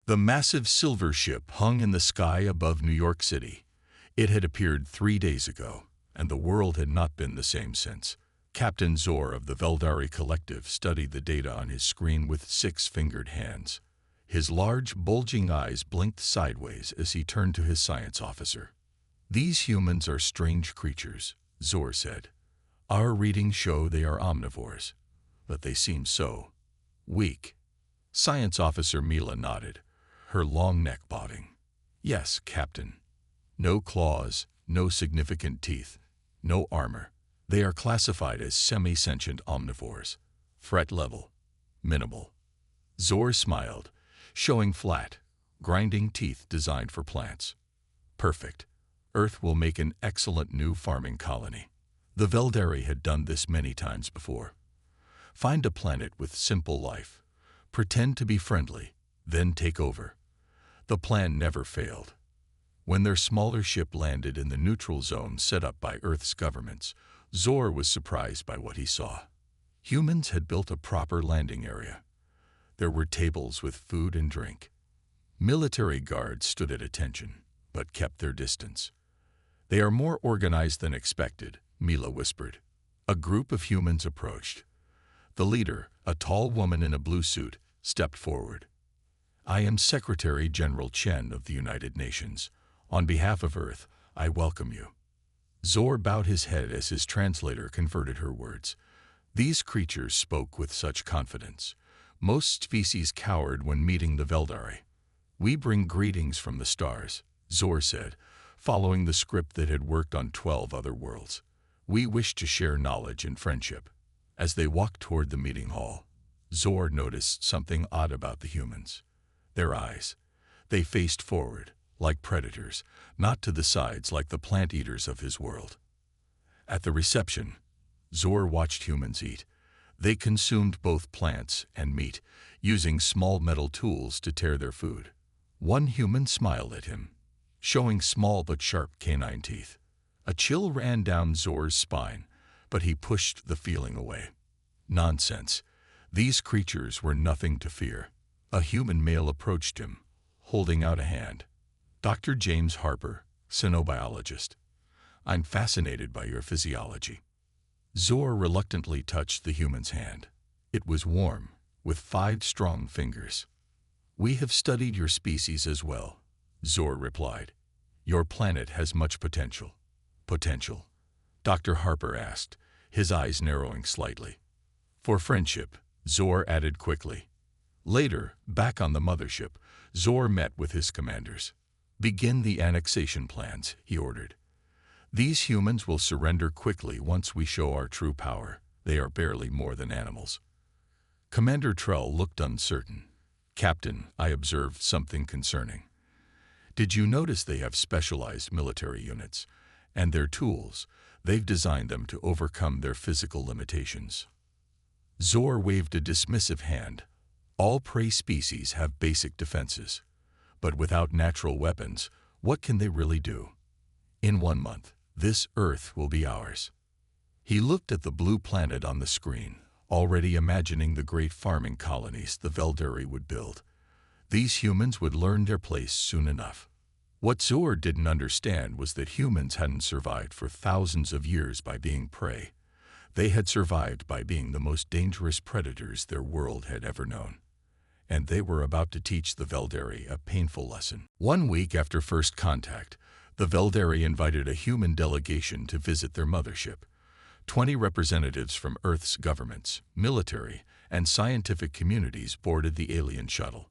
The massive silver ship hung in the sky above New York City. It had appeared 3 days ago, and the world had not been the same since. Captain Zor of the Veldari Collective studied the data on his screen with 6-fingered hands. His large, bulging eyes blinked sideways as he turned to his science officer. "These humans are strange creatures," Zor said. "Our readings show they are omnivores, but they seem so weak." Science Officer Mila nodded, her long neck bobbing. "Yes, Captain. No claws, no significant teeth, no armor. They are classified as semi-sentient omnivores. Threat level minimal." Zor smiled, showing flat, grinding teeth designed for plants. "Perfect. Earth will make an excellent new farming colony." The Veldari had done this many times before. Find a planet with simple life, pretend to be friendly, then take over. The plan never failed. When their smaller ship landed in the neutral zone set up by Earth's governments, Zor was surprised by what he saw. Humans had built a proper landing area. There were tables with food and drink. Military guards stood at attention, but kept their distance. "They are more organized than expected," Mila whispered. A group of humans approached. The leader, a tall woman in a blue suit, stepped forward. "I am Secretary General Chen of the United Nations. On behalf of Earth, I welcome you." Zor bowed his head as his translator converted her words. These creatures spoke with such confidence. Most species cowered when meeting the Veldari. "We bring greetings from the stars," Zor said, following the script that had worked on 12 other worlds. "We wish to share knowledge and friendship." As they walked toward the meeting hall, Zor noticed something odd about the humans. Their eyes. They faced forward, like predators, not to the sides like the plant eaters of his world. At the reception, Zor watched humans eat. They consumed both plants and meat, using small metal tools to tear their food. One human smiled at him, showing small but sharp canine teeth. A chill ran down Zor's spine, but he pushed the feeling away. Nonsense. These creatures were nothing to fear. A human male approached him, holding out a hand. "Dr. James Harper, cynobiologist. I'm fascinated by your physiology." Zor reluctantly touched the human's hand. It was warm, with 5 strong fingers. "We have studied your species as well," Zor replied. "Your planet has much potential." "Potential?" Dr. Harper asked, his eyes narrowing slightly. "For friendship," Zor added quickly. Later, back on the mothership, Zor met with his commanders. "Begin the annexation plans," he ordered. "These humans will surrender quickly once we show our true power. They are barely more than animals." Commander Trell looked uncertain. "Captain, I observed something concerning. Did you notice they have specialized military units? And their tools, they've designed them to overcome their physical limitations." Zor waved a dismissive hand. "All prey species have basic defenses. But without natural weapons, what can they really do? In 1 month, this Earth will be ours." He looked at the blue planet on the screen, already imagining the great farming colonies the Veldari would build. These humans would learn their place soon enough. What Zor didn't understand was that humans hadn't survived for thousands of years by being prey. They had survived by being the most dangerous predators their world had ever known. And they were about to teach the Veldari a painful lesson. 1 week after first contact, the Veldari invited a human delegation to visit their mothership. 20 representatives from Earth's governments, military, and scientific communities boarded the alien shuttle.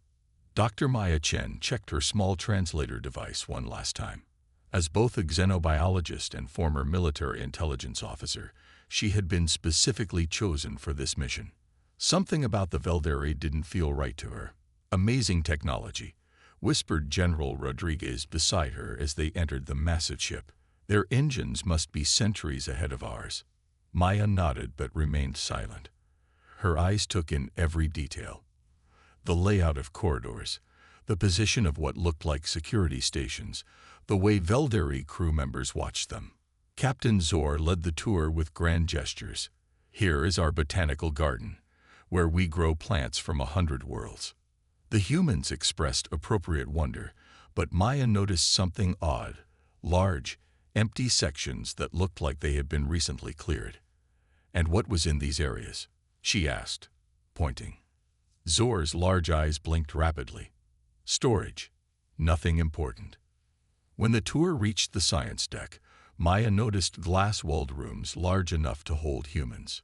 Dr. Maya Chen checked her small translator device one last time. As both a xenobiologist and former military intelligence officer, she had been specifically chosen for this mission. Something about the Veldari didn't feel right to her. "Amazing technology," whispered General Rodriguez beside her as they entered the massive ship. "Their engines must be centuries ahead of ours." Maya nodded but remained silent. Her eyes took in every detail. The layout of corridors, the position of what looked like security stations, the way Veldari crew members watched them. Captain Zor led the tour with grand gestures. "Here is our botanical garden, where we grow plants from 100 worlds." The humans expressed appropriate wonder, but Maya noticed something odd: large, empty sections that looked like they had been recently cleared. "And what was in these areas?" she asked, pointing. Zor's large eyes blinked rapidly. "Storage. Nothing important." When the tour reached the science deck, Maya noticed glass-walled rooms large enough to hold humans.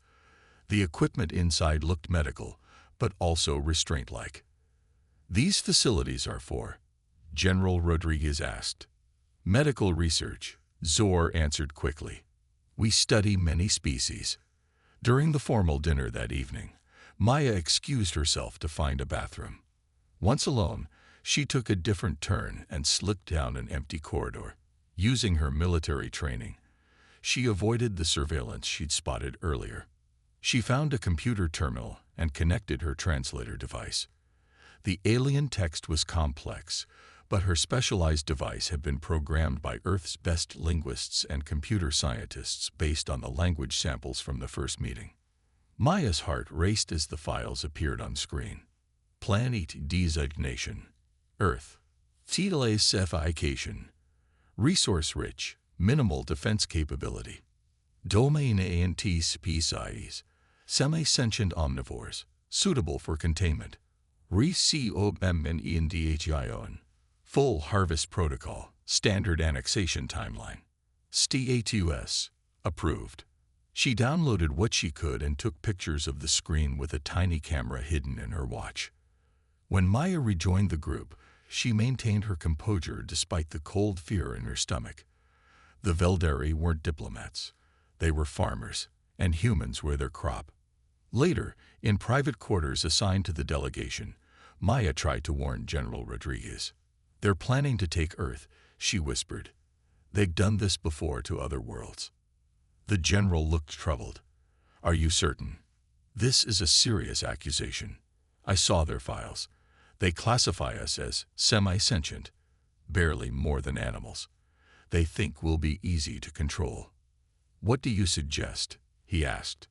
The equipment inside looked medical, but also restraint-like. "These facilities are for?" General Rodriguez asked. "Medical research," Zor answered quickly. "We study many species." During the formal dinner that evening, Maya excused herself to find a bathroom. Once alone, she took a different turn and slipped down an empty corridor. Using her military training, she avoided the surveillance she'd spotted earlier. She found a computer terminal and connected her translator device. The alien text was complex, but her specialized device had been programmed by Earth's best linguists and computer scientists based on the language samples from the first meeting. Maya's heart raced as the files appeared on screen. Planet designation: Earth. Title specification: resource-rich, minimal defense capability. Domain and species: semi-sentient omnivores, suitable for containment. Recommendion: full harvest protocol, standard annexation timeline. Status: approved. She downloaded what she could and took pictures of the screen with a tiny camera hidden in her watch. When Maya rejoined the group, she maintained her composure despite the cold fear in her stomach. The Veldari weren't diplomats. They were farmers, and humans were their crop. Later, in private quarters assigned to the delegation, Maya tried to warn General Rodriguez. "They're planning to take Earth," she whispered. "They've done this before to other worlds." The general looked troubled. "Are you certain?" "This is a serious accusation. I saw their files. They classify us as semi-sentient, barely more than animals. They think we'll be easy to control." "What do you suggest?" he asked.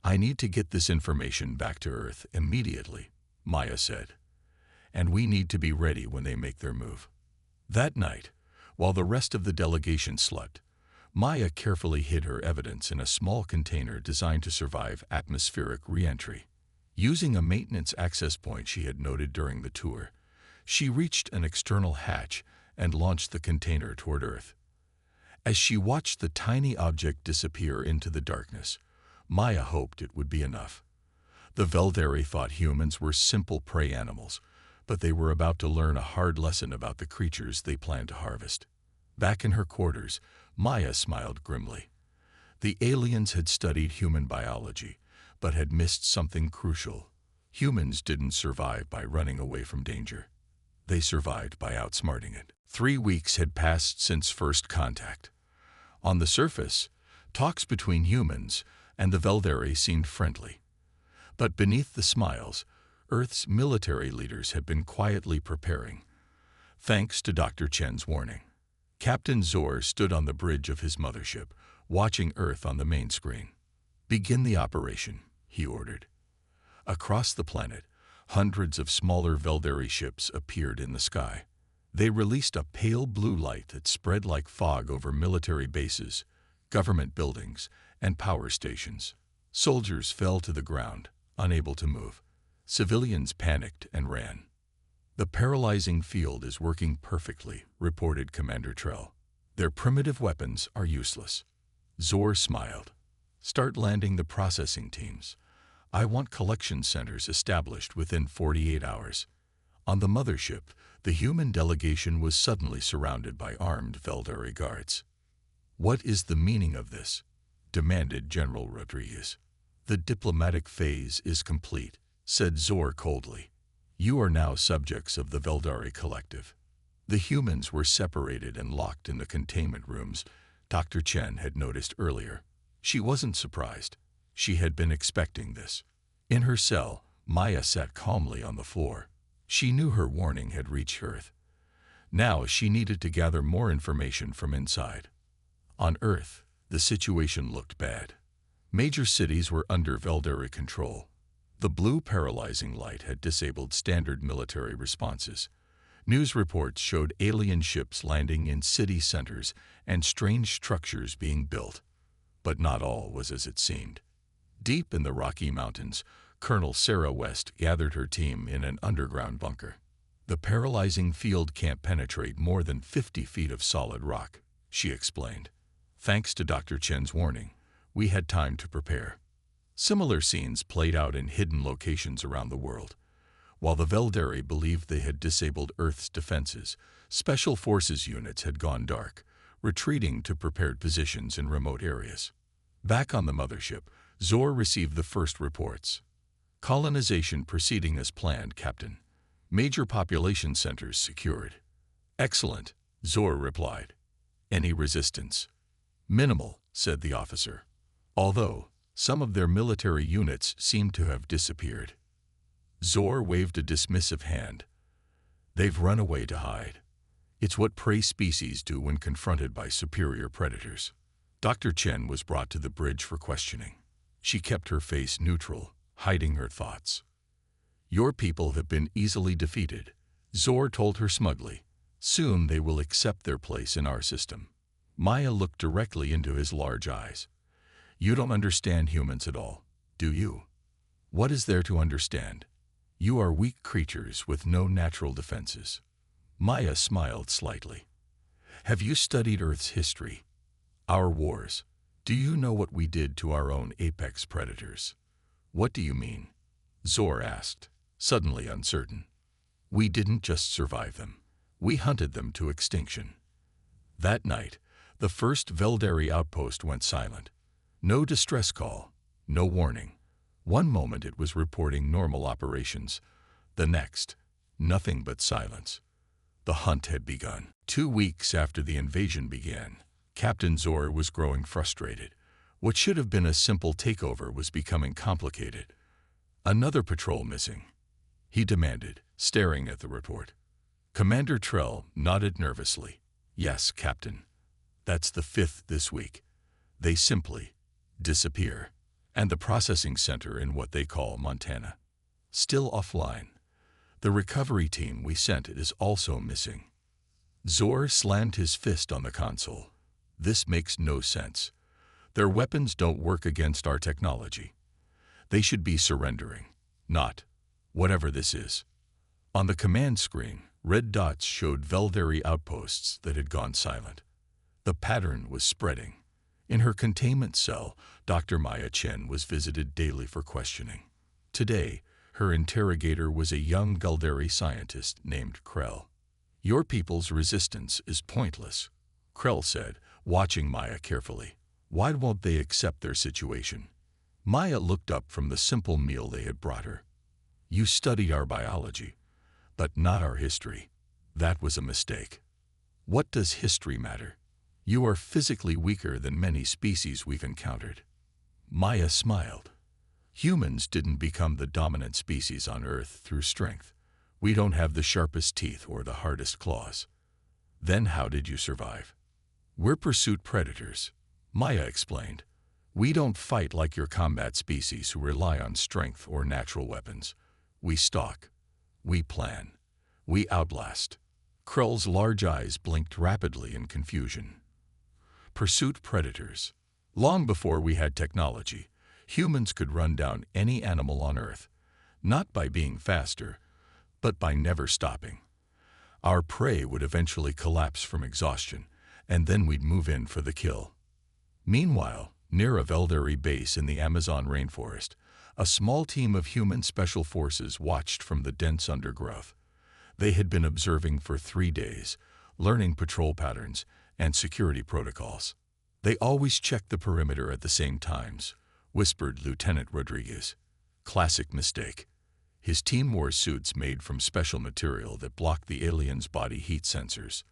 "I need to get this information back to Earth immediately," Maya said. "And we need to be ready when they make their move." That night, while the rest of the delegation slept, Maya carefully hid her evidence in a small container designed to survive atmospheric re-entry. Using a maintenance access point she had noted during the tour, she reached an external hatch and launched the container toward Earth. As she watched the tiny object disappear into the darkness, Maya hoped it would be enough. The Veldari thought humans were simple prey animals, but they were about to learn a hard lesson about the creatures they planned to harvest. Back in her quarters, Maya smiled grimly. The aliens had studied human biology, but had missed something crucial. Humans didn't survive by running away from danger. They survived by outsmarting it. 3 weeks had passed since first contact. On the surface, talks between humans and the Veldari seemed friendly. But beneath the smiles, Earth's military leaders had been quietly preparing. Thanks to Dr. Chen's warning, Captain Zor stood on the bridge of his mothership, watching Earth on the main screen. "Begin the operation," he ordered. Across the planet, hundreds of smaller Veldari ships appeared in the sky. They released a pale blue light that spread like fog over military bases, government buildings, and power stations. Soldiers fell to the ground, unable to move. Civilians panicked and ran. "The paralyzing field is working perfectly," reported Commander Trell. "Their primitive weapons are useless." Zor smiled. "Start landing the processing teams. I want collection centers established within 48 hours. On the mothership, the human delegation was suddenly surrounded by armed Veldari guards. "What is the meaning of this?" demanded General Rodriguez. "The diplomatic phase is complete," said Zor coldly. "You are now subjects of the Veldari Collective." The humans were separated and locked in the containment rooms Dr. Chen had noticed earlier. She wasn't surprised. She had been expecting this. In her cell, Maya sat calmly on the floor. She knew her warning had reached Earth. Now she needed to gather more information from inside. On Earth, the situation looked bad. Major cities were under Veldari control. The blue paralyzing light had disabled standard military responses. News reports showed alien ships landing in city centers and strange structures being built. But not all was as it seemed. Deep in the Rocky Mountains, Colonel Sarah West gathered her team in an underground bunker. The paralyzing field can't penetrate more than 50 feet of solid rock, she explained. Thanks to Dr. Chen's warning, we had time to prepare. Similar scenes played out in hidden locations around the world. While the Veldari believed they had disabled Earth's defenses, Special Forces units had gone dark, retreating to prepared positions in remote areas. Back on the mothership, Zor received the first reports. Colonization proceeding as planned, Captain. Major population centers secured. Excellent, Zor replied. Any resistance? Minimal, said the officer. Although, some of their military units seemed to have disappeared. Zor waved a dismissive hand. They've run away to hide. It's what prey species do when confronted by superior predators. Dr. Chen was brought to the bridge for questioning. She kept her face neutral, hiding her thoughts. Your people have been easily defeated, Zor told her smugly. Soon they will accept their place in our system. Maya looked directly into his large eyes. You don't understand humans at all, do you? What is there to understand? You are weak creatures with no natural defenses. Maya smiled slightly. Have you studied Earth's history? Our wars. Do you know what we did to our own apex predators? What do you mean? Zor asked, suddenly uncertain. We didn't just survive them. We hunted them to extinction. That night, the first Veldari outpost went silent. No distress call, no warning. One moment it was reporting normal operations. The next, nothing but silence. The hunt had begun. 2 weeks after the invasion began, Captain Zor was growing frustrated. What should have been a simple takeover was becoming complicated. Another patrol missing, he demanded, staring at the report. Commander Trell nodded nervously. Yes, Captain. That's the 5th this week. They simply disappear. And the processing center in what they call Montana. Still offline. The recovery team we sent is also missing. Zor slammed his fist on the console. This makes no sense. Their weapons don't work against our technology. They should be surrendering, not whatever this is. On the command screen, red dots showed Veldari outposts that had gone silent. The pattern was spreading. In her containment cell, Dr. Maya Chen was visited daily for questioning. Today, her interrogator was a young Veldari scientist named Krell. Your people's resistance is pointless, Krell said, watching Maya carefully. Why won't they accept their situation? Maya looked up from the simple meal they had brought her. You studied our biology, but not our history. That was a mistake. What does history matter? You are physically weaker than many species we've encountered. Maya smiled. Humans didn't become the dominant species on Earth through strength. We don't have the sharpest teeth or the hardest claws. Then how did you survive? We're pursuit predators, Maya explained. We don't fight like your combat species who rely on strength or natural weapons. We stalk. We plan. We outlast. Krell's large eyes blinked rapidly in confusion. Pursuit predators. Long before we had technology, humans could run down any animal on Earth, not by being faster, but by never stopping. Our prey would eventually collapse from exhaustion, and then we'd move in for the kill. Meanwhile, near a Veldari base in the Amazon rainforest, a small team of human special forces watched from the dense undergrowth. They had been observing for 3 days, learning patrol patterns and security protocols. They always checked the perimeter at the same times, whispered Lieutenant Rodriguez. Classic mistake. His team wore suits made from special material that blocked the aliens' body heat sensors.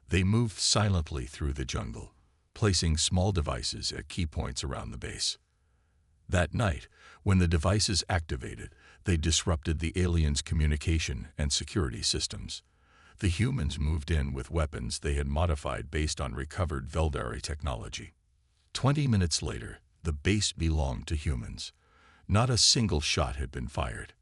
They moved silently through the jungle, placing small devices at key points around the base. That night, when the devices activated, they disrupted the aliens' communication and security systems. The humans moved in with weapons they had modified based on recovered Veldari technology. 20 minutes later, the base belonged to humans. Not a single shot had been fired.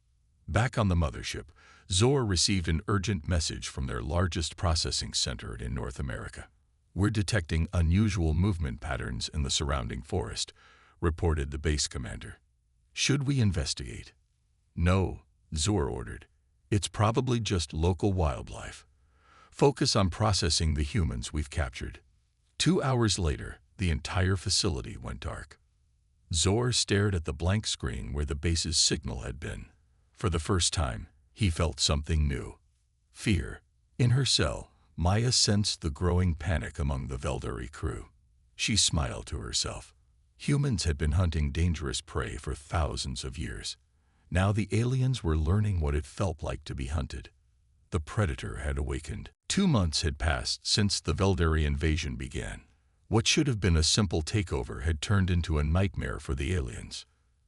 Back on the mothership, Zor received an urgent message from their largest processing center in North America. "We're detecting unusual movement patterns in the surrounding forest," reported the base commander. "Should we investigate?" "No," Zor ordered. "It's probably just local wildlife. Focus on processing the humans we've captured." 2 hours later, the entire facility went dark. Zor stared at the blank screen where the base's signal had been. For the first time, he felt something new. Fear. In her cell, Maya sensed the growing panic among the Veldari crew. She smiled to herself. Humans had been hunting dangerous prey for thousands of years. Now the aliens were learning what it felt like to be hunted. The predator had awakened. 2 months had passed since the Veldari invasion began. What should have been a simple takeover had turned into a nightmare for the aliens.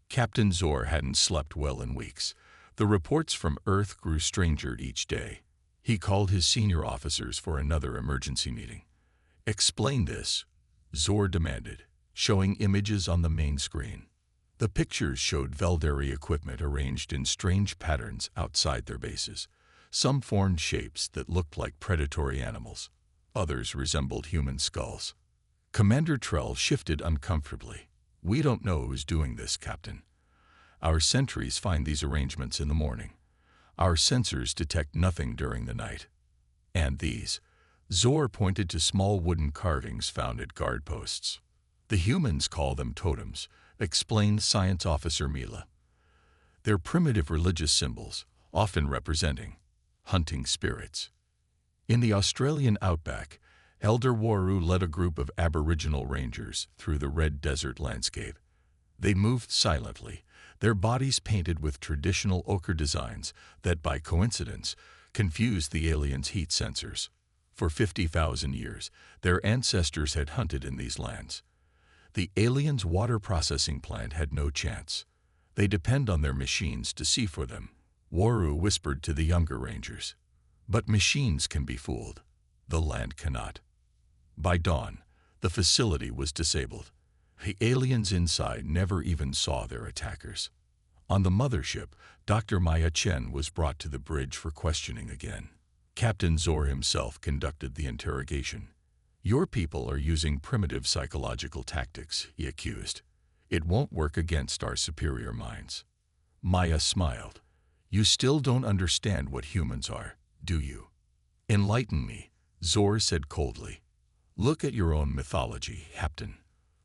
Captain Zor hadn't slept well in weeks. The reports from Earth grew stranger each day. He called his senior officers for another emergency meeting. "Explain this," Zor demanded, showing images on the main screen. The pictures showed Veldari equipment arranged in strange patterns outside their bases. Some formed shapes that looked like predatory animals. Others resembled human skulls. Commander Trell shifted uncomfortably. "We don't know who's doing this, Captain. Our sentries find these arrangements in the morning. Our sensors detect nothing during the night. And these." Zor pointed to small wooden carvings found at guard posts. "The humans call them totems," explained Science Officer Mila. "They're primitive religious symbols, often representing hunting spirits." In the Australian outback, Elder Waru led a group of Aboriginal rangers through the red desert landscape. They moved silently, their bodies painted with traditional ochre designs that, by coincidence, confused the aliens' heat sensors. For 50,000 years, their ancestors had hunted in these lands. The aliens' water processing plant had no chance. They depend on their machines to see for them. Waru whispered to the younger rangers. "But machines can be fooled. The land cannot." By dawn, the facility was disabled. The aliens inside never even saw their attackers. On the mothership, Dr. Maya Chen was brought to the bridge for questioning again. Captain Zor himself conducted the interrogation. "Your people are using primitive psychological tactics," he accused. "It won't work against our superior minds." Maya smiled. "You still don't understand what humans are, do you?" "Enlighten me," Zor said coldly. "Look at your own mythology, Captain.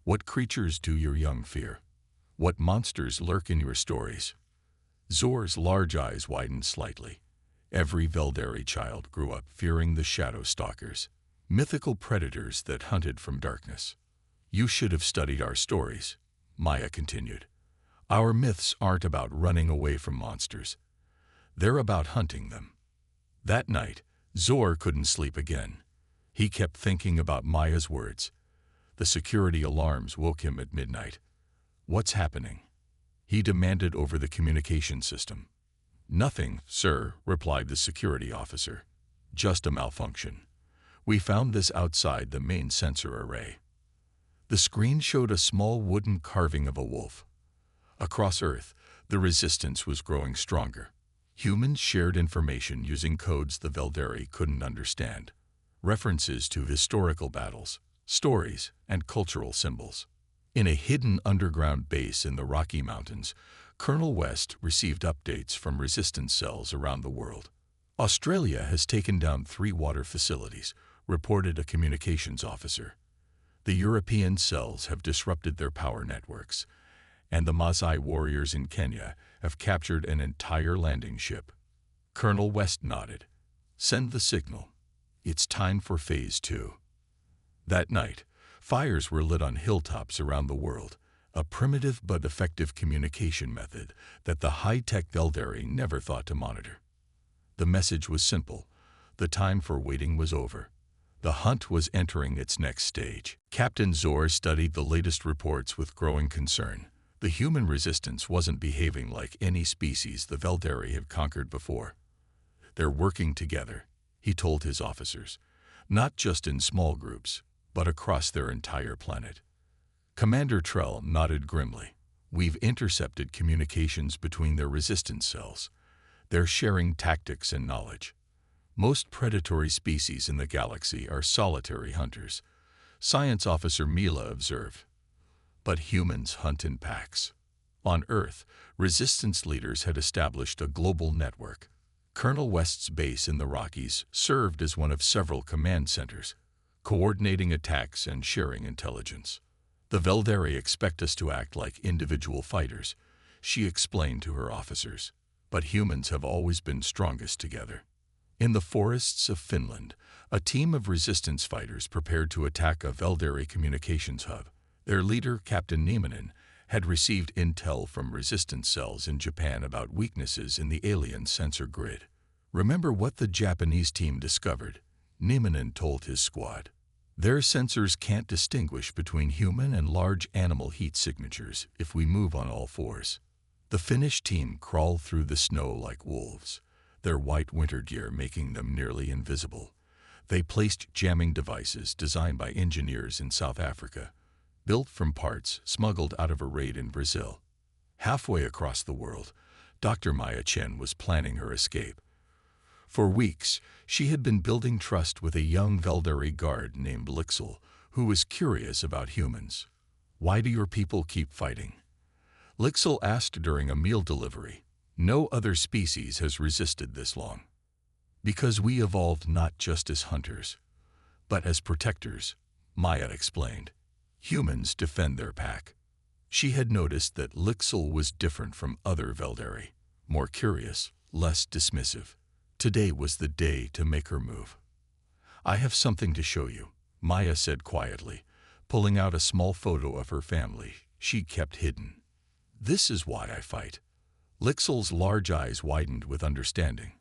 What creatures do your young fear? What monsters lurk in your stories?" Zor's large eyes widened slightly. Every Veldari child grew up fearing the shadow stalkers, mythical predators that hunted from darkness. "You should have studied our stories," Maya continued. "Our myths aren't about running away from monsters. They're about hunting them." That night, Zor couldn't sleep again. He kept thinking about Maya's words. The security alarms woke him at midnight. "What's happening?" he demanded over the communication system. "Nothing, sir," replied the security officer. "Just a malfunction. We found this outside the main sensor array." The screen showed a small wooden carving of a wolf. Across Earth, the resistance was growing stronger. Humans shared information using codes the Veldari couldn't understand. References to historical battles, stories, and cultural symbols. In a hidden underground base in the Rocky Mountains, Colonel West received updates from resistance cells around the world. "Australia has taken down 3 water facilities," reported a communications officer. "The European cells have disrupted their power networks, and the Maasai warriors in Kenya have captured an entire landing ship." Colonel West nodded. "Send the signal. It's time for Phase 2. That night, fires were lit on hilltops around the world, a primitive but effective communication method that the high-tech Veldari never thought to monitor. The message was simple. The time for waiting was over. The hunt was entering its next stage. Captain Zor studied the latest reports with growing concern. The human resistance wasn't behaving like any species the Veldari had conquered before. "They're working together," he told his officers, "not just in small groups, but across their entire planet." Commander Trell nodded grimly. We've intercepted communications between their resistance cells. They're sharing tactics and knowledge. Most predatory species in the galaxy are solitary hunters, Science Officer Mila observed. But humans hunt in packs. On Earth, resistance leaders had established a global network. Colonel West's base in the Rockies served as one of several command centers, coordinating attacks and sharing intelligence. The Veldari expect us to act like individual fighters, she explained to her officers. But humans have always been strongest together. In the forests of Finland, a team of resistance fighters prepared to attack a Veldari communications hub. Their leader, Captain Nieminen, had received intel from resistance cells in Japan about weaknesses in the alien sensor grid. Remember what the Japanese team discovered? Nieminen told his squad. Their sensors can't distinguish between human and large animal heat signatures if we move on all fours. The Finnish team crawled through the snow like wolves, their white winter gear making them nearly invisible. They placed jamming devices designed by engineers in South Africa, built from parts smuggled out of a raid in Brazil. Halfway across the world, Dr. Maya Chen was planning her escape. For weeks, she had been building trust with a young Veldari guard named Lixel, who was curious about humans. "Why do your people keep fighting?" Lixel asked during a meal delivery. "No other species has resisted this long." "Because we evolved not just as hunters, but as protectors," Maya explained. "Humans defend their pack." She had noticed that Lixel was different from other Veldari, more curious, less dismissive. Today was the day to make her move. "I have something to show you," Maya said quietly, pulling out a small photo of her family she'd kept hidden. "This is why I fight." Lixel's large eyes widened with understanding.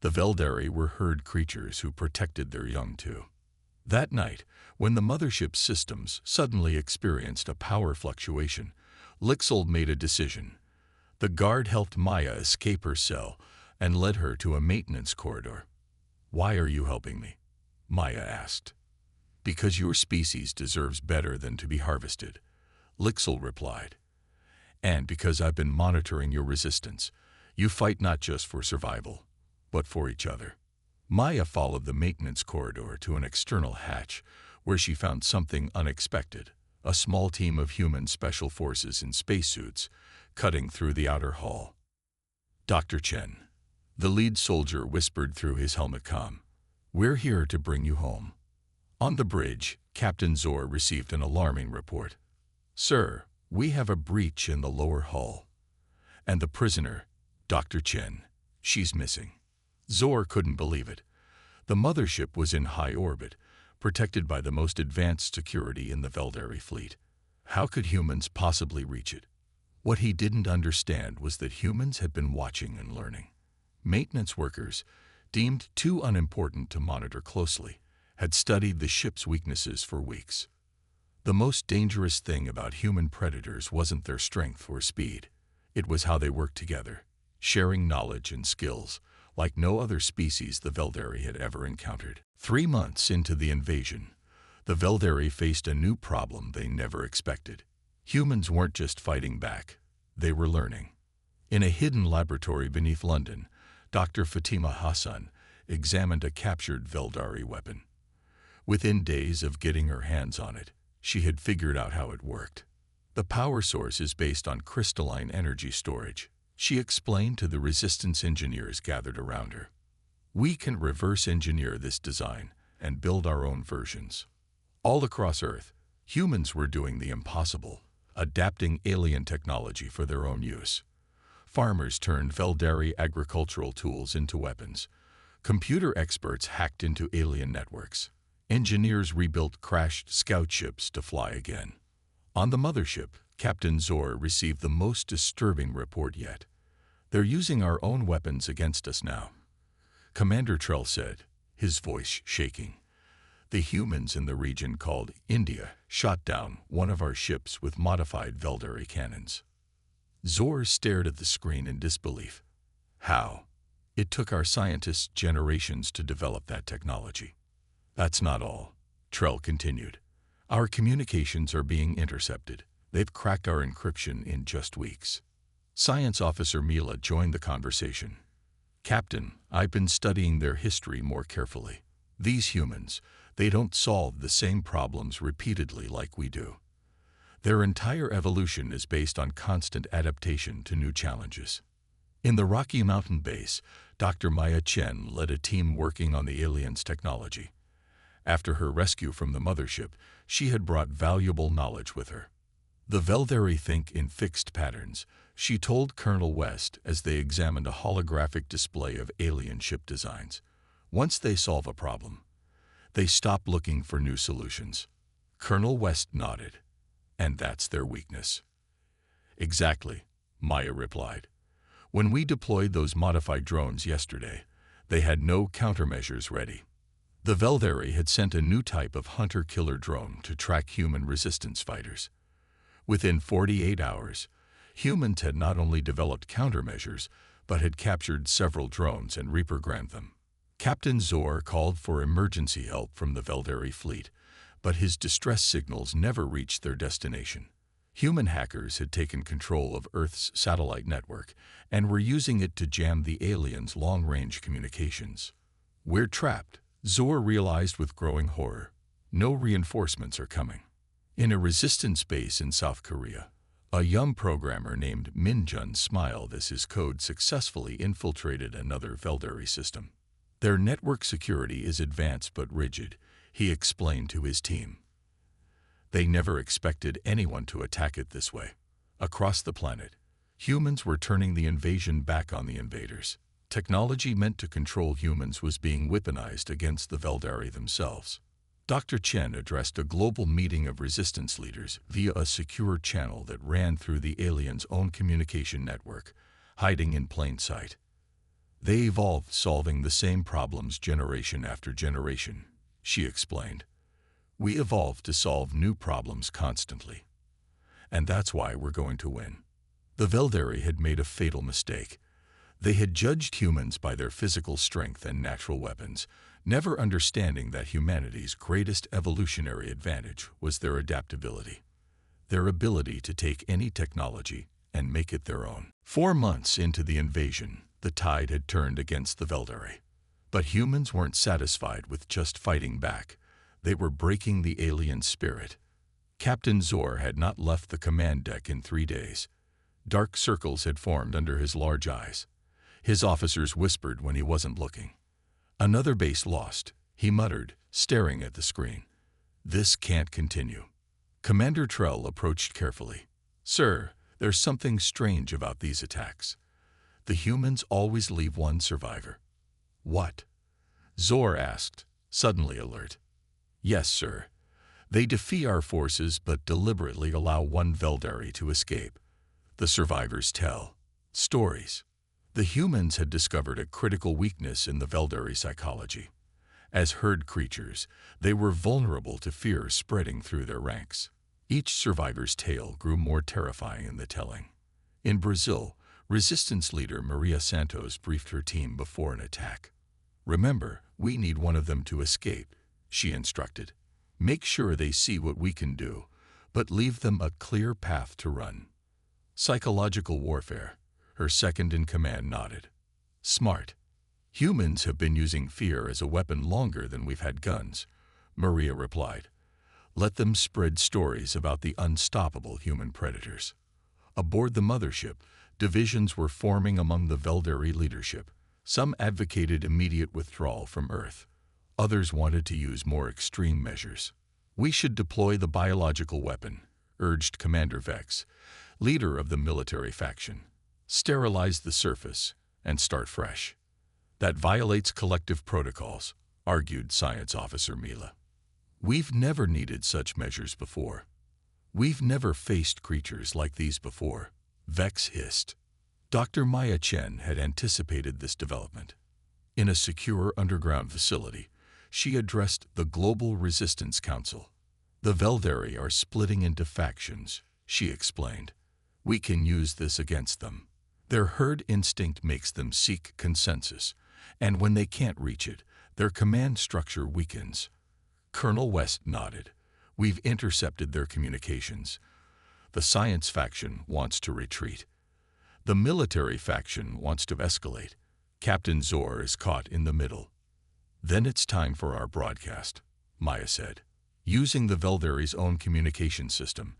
The Veldari were herd creatures who protected their young too. That night, when the mothership's systems suddenly experienced a power fluctuation, Lixel made a decision. The guard helped Maya escape her cell and led her to a maintenance corridor. "Why are you helping me?" Maya asked. "Because your species deserves better than to be harvested," Lixel replied. "And because I've been monitoring your resistance. You fight not just for survival, but for each other." Maya followed the maintenance corridor to an external hatch, where she found something unexpected: a small team of human special forces in spacesuits cutting through the outer hall. "Dr. Chen," the lead soldier whispered through his helmet comm, "we're here to bring you home." On the bridge, Captain Zor received an alarming report. "Sir, we have a breach in the lower hull. And the prisoner, Dr. Chen, she's missing." Zor couldn't believe it. The mothership was in high orbit, protected by the most advanced security in the Veldari fleet. How could humans possibly reach it? What he didn't understand was that humans had been watching and learning. Maintenance workers, deemed too unimportant to monitor closely, had studied the ship's weaknesses for weeks. The most dangerous thing about human predators wasn't their strength or speed. It was how they worked together, sharing knowledge and skills like no other species the Veldari had ever encountered. 3 months into the invasion, the Veldari faced a new problem they never expected. Humans weren't just fighting back, they were learning. In a hidden laboratory beneath London, Dr. Fatima Hassan examined a captured Veldari weapon. Within days of getting her hands on it, she had figured out how it worked. The power source is based on crystalline energy storage, she explained to the resistance engineers gathered around her. "We can reverse engineer this design and build our own versions." All across Earth, humans were doing the impossible, adapting alien technology for their own use. Farmers turned Veldari agricultural tools into weapons. Computer experts hacked into alien networks. Engineers rebuilt crashed scout ships to fly again. On the mothership, Captain Zor received the most disturbing report yet. "They're using our own weapons against us now," Commander Trell said, his voice shaking. "The humans in the region called India shot down one of our ships with modified Veldari cannons." Zor stared at the screen in disbelief. "How?" "It took our scientists generations to develop that technology." "That's not all," Trell continued. "Our communications are being intercepted. They've cracked our encryption in just weeks. Science Officer Mila joined the conversation. Captain, I've been studying their history more carefully. These humans, they don't solve the same problems repeatedly like we do. Their entire evolution is based on constant adaptation to new challenges. In the Rocky Mountain base, Dr. Maya Chen led a team working on the aliens' technology. After her rescue from the mothership, she had brought valuable knowledge with her. The Veldari think in fixed patterns, she told Colonel West as they examined a holographic display of alien ship designs. Once they solve a problem, they stop looking for new solutions. Colonel West nodded. And that's their weakness. Exactly, Maya replied. When we deployed those modified drones yesterday, they had no countermeasures ready. The Veldari had sent a new type of hunter-killer drone to track human resistance fighters. Within 48 hours, humans had not only developed countermeasures, but had captured several drones and reprogrammed them. Captain Zor called for emergency help from the Veldari fleet, but his distress signals never reached their destination. Human hackers had taken control of Earth's satellite network and were using it to jam the aliens' long-range communications. We're trapped, Zor realized with growing horror. No reinforcements are coming. In a resistance base in South Korea, a young programmer named Minjun smiled as his code successfully infiltrated another Veldari system. Their network security is advanced but rigid, he explained to his team. They never expected anyone to attack it this way. Across the planet, humans were turning the invasion back on the invaders. Technology meant to control humans was being weaponized against the Veldari themselves. Dr. Chen addressed a global meeting of resistance leaders via a secure channel that ran through the aliens' own communication network, hiding in plain sight. They evolved solving the same problems generation after generation, she explained. We evolved to solve new problems constantly. And that's why we're going to win. The Veldari had made a fatal mistake. They had judged humans by their physical strength and natural weapons, never understanding that humanity's greatest evolutionary advantage was their adaptability, their ability to take any technology and make it their own. 4 months into the invasion, the tide had turned against the Veldari. But humans weren't satisfied with just fighting back. They were breaking the alien spirit. Captain Zor had not left the command deck in 3 days. Dark circles had formed under his large eyes. His officers whispered when he wasn't looking. Another base lost, he muttered, staring at the screen. This can't continue. Commander Trell approached carefully. Sir, there's something strange about these attacks. The humans always leave one survivor. What? Zor asked, suddenly alert. Yes, sir. They defy our forces but deliberately allow one Veldari to escape. The survivors tell stories. The humans had discovered a critical weakness in the Veldari psychology. As herd creatures, they were vulnerable to fear spreading through their ranks. Each survivor's tale grew more terrifying in the telling. In Brazil, resistance leader Maria Santos briefed her team before an attack. Remember, we need one of them to escape, she instructed. Make sure they see what we can do, but leave them a clear path to run. Psychological warfare, her second-in-command nodded. Smart. Humans have been using fear as a weapon longer than we've had guns, Maria replied. Let them spread stories about the unstoppable human predators. Aboard the mothership, divisions were forming among the Veldari leadership. Some advocated immediate withdrawal from Earth. Others wanted to use more extreme measures. We should deploy the biological weapon, urged Commander Vex, leader of the military faction. Sterilize the surface and start fresh. That violates collective protocols, argued Science Officer Mila. We've never needed such measures before. We've never faced creatures like these before, Vex hissed. Dr. Maya Chen had anticipated this development. In a secure underground facility, she addressed the Global Resistance Council. The Veldari are splitting into factions, she explained. We can use this against them. Their herd instinct makes them seek consensus, and when they can't reach it, their command structure weakens. Colonel West nodded. We've intercepted their communications. The science faction wants to retreat. The military faction wants to escalate. Captain Zor is caught in the middle. Then it's time for our broadcast, Maya said. Using the Veldari's own communication system,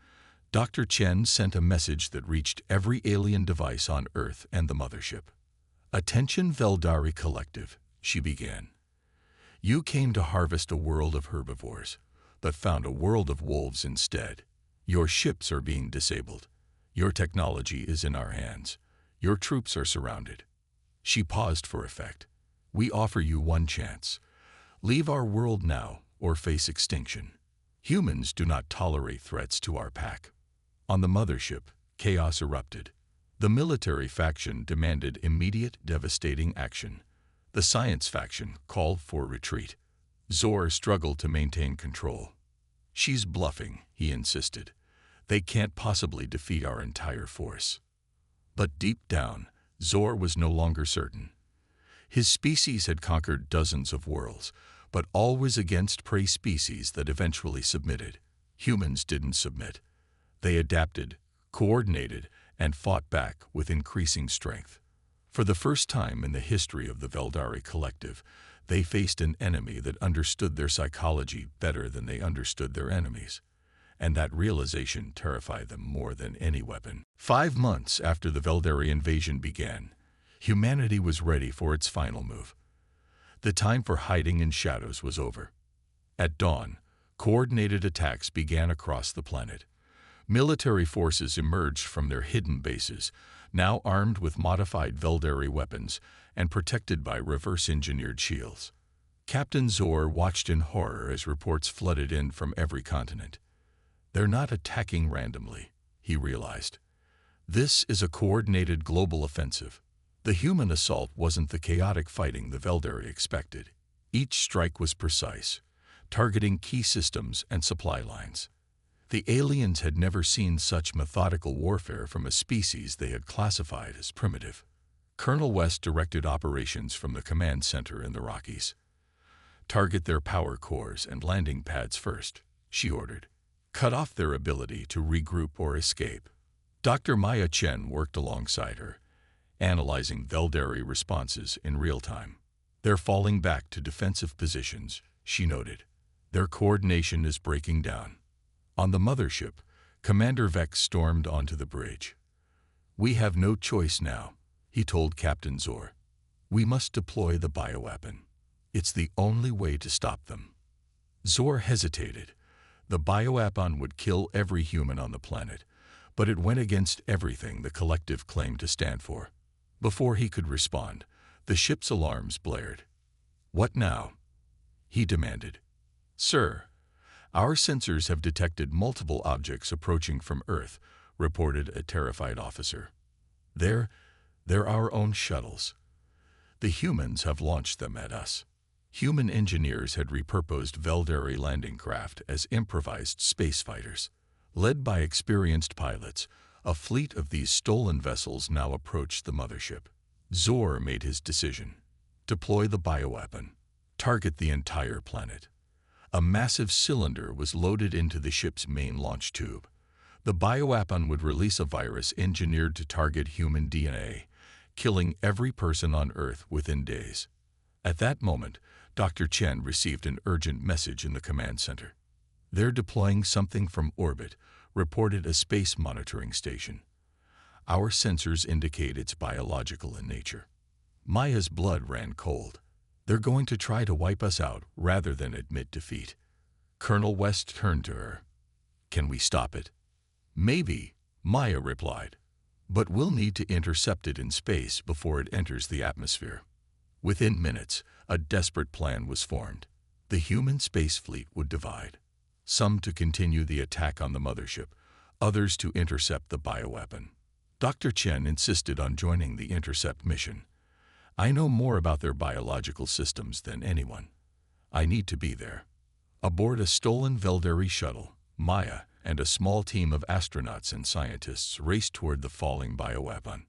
Dr. Chen sent a message that reached every alien device on Earth and the mothership. "Attention Veldari Collective," she began. "You came to harvest a world of herbivores, but found a world of wolves instead. Your ships are being disabled. Your technology is in our hands. Your troops are surrounded." She paused for effect. "We offer you one chance. Leave our world now or face extinction. Humans do not tolerate threats to our pack." On the mothership, chaos erupted. The military faction demanded immediate, devastating action. The science faction called for retreat. Zor struggled to maintain control. "She's bluffing," he insisted. "They can't possibly defeat our entire force." But deep down, Zor was no longer certain. His species had conquered dozens of worlds, but always against prey species that eventually submitted. Humans didn't submit. They adapted, coordinated, and fought back with increasing strength. For the first time in the history of the Veldari Collective, they faced an enemy that understood their psychology better than they understood their enemies. And that realization terrified them more than any weapon. 5 months after the Veldari invasion began, humanity was ready for its final move. The time for hiding in shadows was over. At dawn, coordinated attacks began across the planet. Military forces emerged from their hidden bases, now armed with modified Veldari weapons and protected by reverse-engineered shields. Captain Zor watched in horror as reports flooded in from every continent. "They're not attacking randomly," he realized. "This is a coordinated global offensive." The human assault wasn't the chaotic fighting the Veldari expected. Each strike was precise, targeting key systems and supply lines. The aliens had never seen such methodical warfare from a species they had classified as primitive. Colonel West directed operations from the command center in the Rockies. "Target their power cores and landing pads first," she ordered. "Cut off their ability to regroup or escape." Dr. Maya Chen worked alongside her, analyzing Veldari responses in real time. "They're falling back to defensive positions," she noted. "Their coordination is breaking down." On the mothership, Commander Vex stormed onto the bridge. "We have no choice now," he told Captain Zor. "We must deploy the bioweapon. It's the only way to stop them." Zor hesitated. The bioweapon would kill every human on the planet, but it went against everything the collective claimed to stand for. Before he could respond, the ship's alarms blared. "What now?" he demanded. "Sir, our sensors have detected multiple objects approaching from Earth," reported a terrified officer. They're our own shuttles. The humans have launched them at us." Human engineers had repurposed Veldari landing craft as improvised space fighters. Led by experienced pilots, a fleet of these stolen vessels now approached the mothership. Zor made his decision. Deploy the bioweapon. Target the entire planet. A massive cylinder was loaded into the ship's main launch tube. The bioweapon would release a virus engineered to target human DNA, killing every person on Earth within days. At that moment, Dr. Chen received an urgent message in the command center. "They're deploying something from orbit," reported a space monitoring station. "Our sensors indicate it's biological in nature." Maya's blood ran cold. "They're going to try to wipe us out rather than admit defeat." Colonel West turned to her. "Can we stop it?" "Maybe," Maya replied. "But we'll need to intercept it in space before it enters the atmosphere." Within minutes, a desperate plan was formed. The human space fleet would divide. Some to continue the attack on the mothership, others to intercept the bioweapon. Dr. Chen insisted on joining the intercept mission. "I know more about their biological systems than anyone. I need to be there." Aboard a stolen Veldari shuttle, Maya and a small team of astronauts and scientists raced toward the falling bioweapon.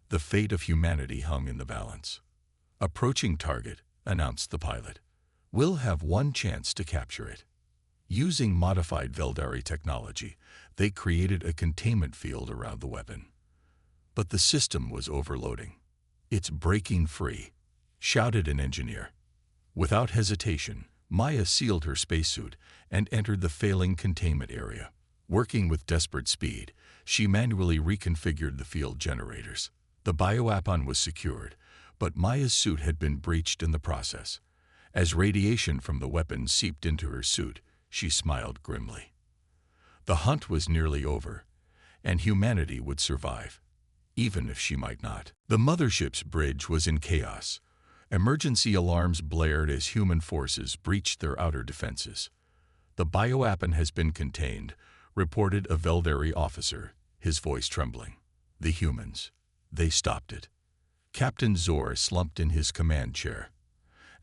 The fate of humanity hung in the balance. "Approaching target," announced the pilot. "We'll have one chance to capture it." Using modified Veldari technology, they created a containment field around the weapon. But the system was overloading. "It's breaking free," shouted an engineer. Without hesitation, Maya sealed her spacesuit and entered the failing containment area. Working with desperate speed, she manually reconfigured the field generators. The bioweapon was secured, but Maya's suit had been breached in the process. As radiation from the weapon seeped into her suit, she smiled grimly. The hunt was nearly over, and humanity would survive, even if she might not. The mothership's bridge was in chaos. Emergency alarms blared as human forces breached their outer defenses. "The bioweapon has been contained," reported a Veldari officer, his voice trembling. "The humans, they stopped it." Captain Zor slumped in his command chair.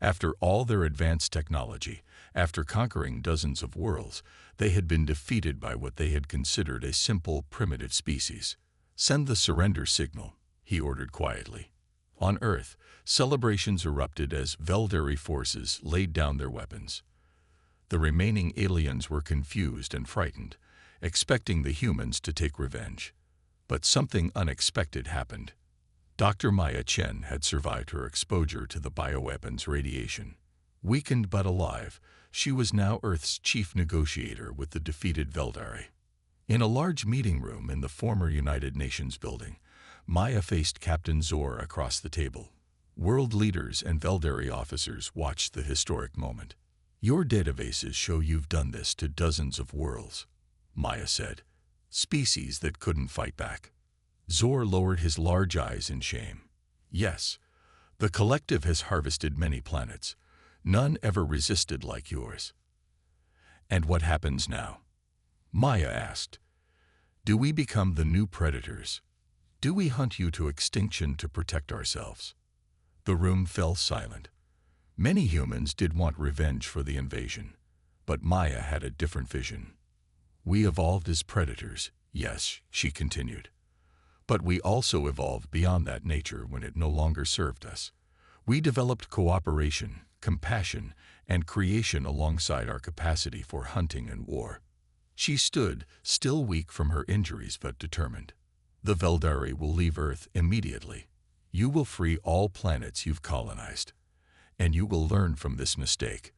After all their advanced technology, after conquering dozens of worlds, they had been defeated by what they had considered a simple, primitive species. "Send the surrender signal," he ordered quietly. On Earth, celebrations erupted as Veldari forces laid down their weapons. The remaining aliens were confused and frightened, expecting the humans to take revenge. But something unexpected happened. Dr. Maya Chen had survived her exposure to the bioweapons radiation. Weakened but alive, she was now Earth's chief negotiator with the defeated Veldari. In a large meeting room in the former United Nations building, Maya faced Captain Zor across the table. World leaders and Veldari officers watched the historic moment. "Your databases show you've done this to dozens of worlds," Maya said. "Species that couldn't fight back." Zor lowered his large eyes in shame. "Yes, the collective has harvested many planets. None ever resisted like yours." "And what happens now?" Maya asked. "Do we become the new predators? Do we hunt you to extinction to protect ourselves?" The room fell silent. Many humans did want revenge for the invasion, but Maya had a different vision. "We evolved as predators, yes," she continued. "But we also evolved beyond that nature when it no longer served us. We developed cooperation, compassion, and creation alongside our capacity for hunting and war." She stood, still weak from her injuries but determined. "The Veldari will leave Earth immediately. You will free all planets you've colonized. And you will learn from this mistake."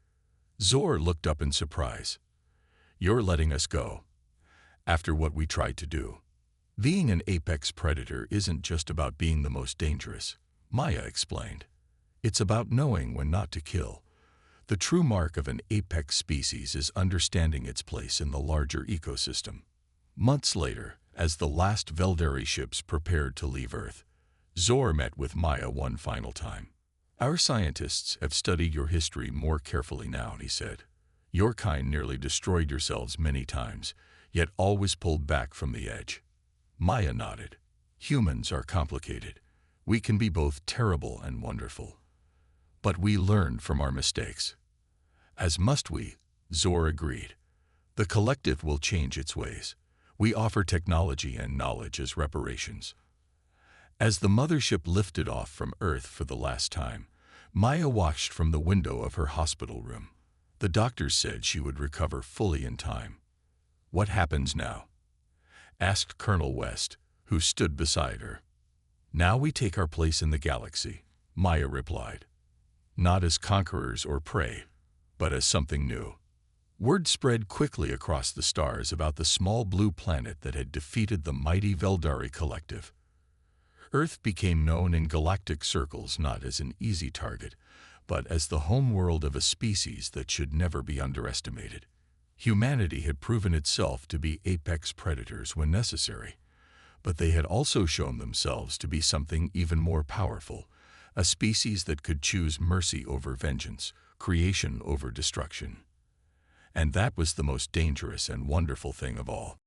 Zor looked up in surprise. "You're letting us go? After what we tried to do?" "Being an apex predator isn't just about being the most dangerous," Maya explained. "It's about knowing when not to kill. The true mark of an apex species is understanding its place in the larger ecosystem." Months later, as the last Veldari ships prepared to leave Earth, Zor met with Maya one final time. "Our scientists have studied your history more carefully now," he said. "Your kind nearly destroyed yourselves many times, yet always pulled back from the edge." Maya nodded. "Humans are complicated. We can be both terrible and wonderful. But we learn from our mistakes." "As must we," Zor agreed. "The collective will change its ways. We offer technology and knowledge as reparations." As the mothership lifted off from Earth for the last time, Maya watched from the window of her hospital room. The doctors said she would recover fully in time. "What happens now?" asked Colonel West, who stood beside her. "Now we take our place in the galaxy," Maya replied. "Not as conquerors or prey, but as something new." Word spread quickly across the stars about the small blue planet that had defeated the mighty Veldari collective. Earth became known in galactic circles not as an easy target, but as the homeworld of a species that should never be underestimated. Humanity had proven itself to be apex predators when necessary, but they had also shown themselves to be something even more powerful, a species that could choose mercy over vengeance, creation over destruction. And that was the most dangerous and wonderful thing of all.